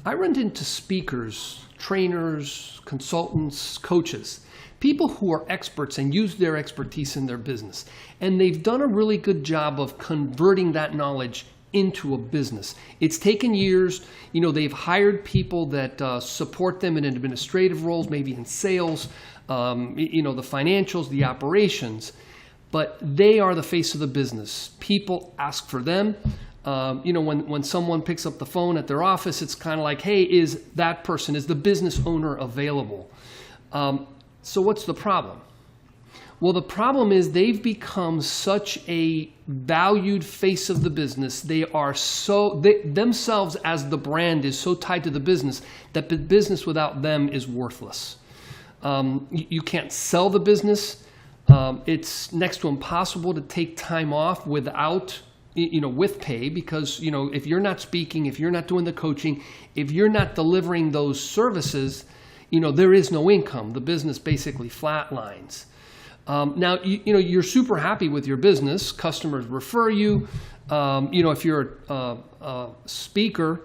I run into speakers, trainers, consultants, coaches, people who are experts and use their expertise in their business. And they've done a really good job of converting that knowledge into a business. It's taken years. They've hired people that support them in administrative roles, maybe in sales, the financials, the operations. But they are the face of the business. People ask for them. When someone picks up the phone at their office, it's kind of like, hey, is the business owner available? So what's the problem? Well, the problem is they've become such a valued face of the business. They are themselves as the brand is so tied to the business that the business without them is worthless. You can't sell the business. It's next to impossible to take time off without with pay, because if you're not speaking, if you're not doing the coaching, if you're not delivering those services, there is no income. The business basically flatlines. Now you're super happy with your business. Customers refer you. If you're a speaker,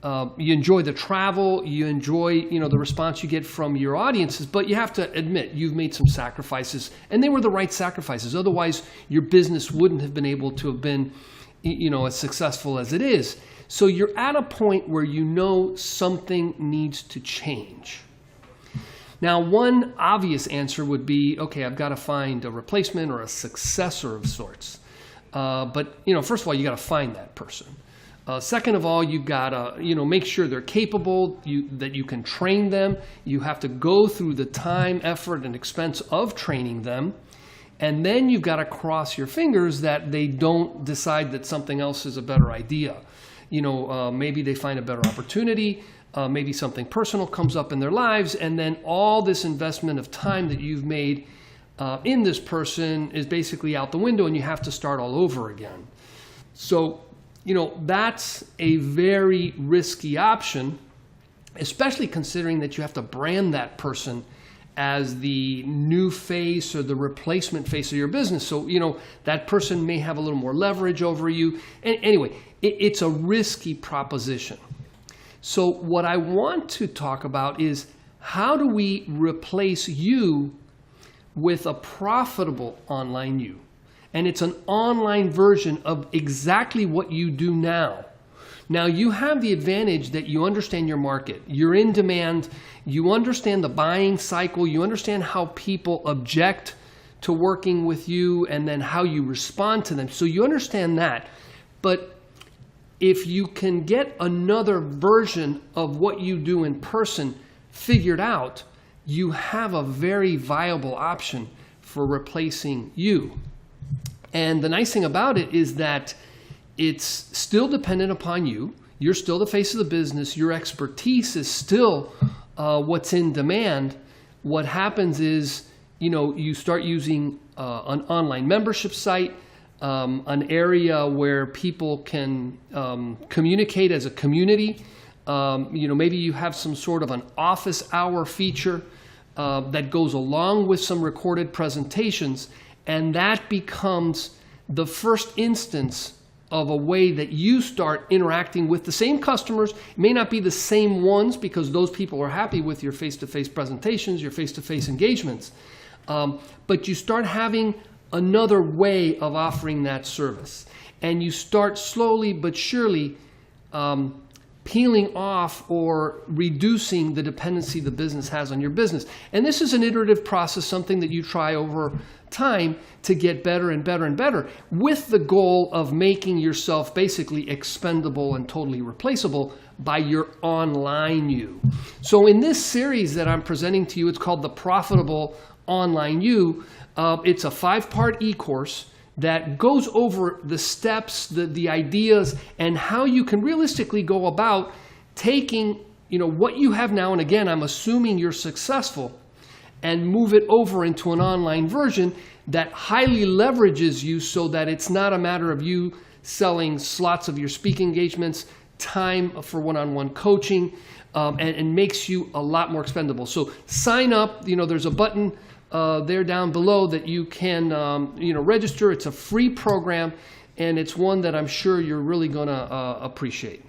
you enjoy the travel. You enjoy the response you get from your audiences. But you have to admit you've made some sacrifices, and they were the right sacrifices. Otherwise, your business wouldn't have been able to have been as successful as it is. So you're at a point where something needs to change. Now, one obvious answer would be, okay, I've got to find a replacement or a successor of sorts. But first of all, you got to find that person. Second of all, you've got to make sure they're capable, that you can train them. You have to go through the time, effort, and expense of training them. And then you've got to cross your fingers that they don't decide that something else is a better idea. Maybe they find a better opportunity. Maybe something personal comes up in their lives, and then all this investment of time that you've made in this person is basically out the window, and you have to start all over again. So, that's a very risky option, especially considering that you have to brand that person as the new face or the replacement face of your business. So, that person may have a little more leverage over you. And anyway, it's a risky proposition. So what I want to talk about is, how do we replace you with a profitable online you? And it's an online version of exactly what you do now. Now, you have the advantage that you understand your market. You're in demand. You understand the buying cycle. You understand how people object to working with you and then how you respond to them. So you understand that. But if you can get another version of what you do in person figured out, you have a very viable option for replacing you. And the nice thing about it is that it's still dependent upon you. You're still the face of the business. Your expertise is still what's in demand. What happens is, you start using an online membership site, an area where people can communicate as a community. Maybe you have some sort of an office hour feature that goes along with some recorded presentations, and that becomes the first instance of a way that you start interacting with the same customers. It may not be the same ones, because those people are happy with your face-to-face presentations, your face-to-face engagements, but you start having another way of offering that service. And you start slowly but surely peeling off or reducing the dependency the business has on your business. And this is an iterative process, something that you try over time to get better and better and better, with the goal of making yourself basically expendable and totally replaceable by your online you. So in this series that I'm presenting to you, it's called The Profitable Online You. It's a 5-part e-course that goes over the steps, the ideas, and how you can realistically go about taking what you have now, and again, I'm assuming you're successful, and move it over into an online version that highly leverages you, so that it's not a matter of you selling slots of your speaking engagements, time for one-on-one coaching, and makes you a lot more expendable. So sign up. There's a button there down below that you can register. It's a free program, and it's one that I'm sure you're really going to appreciate.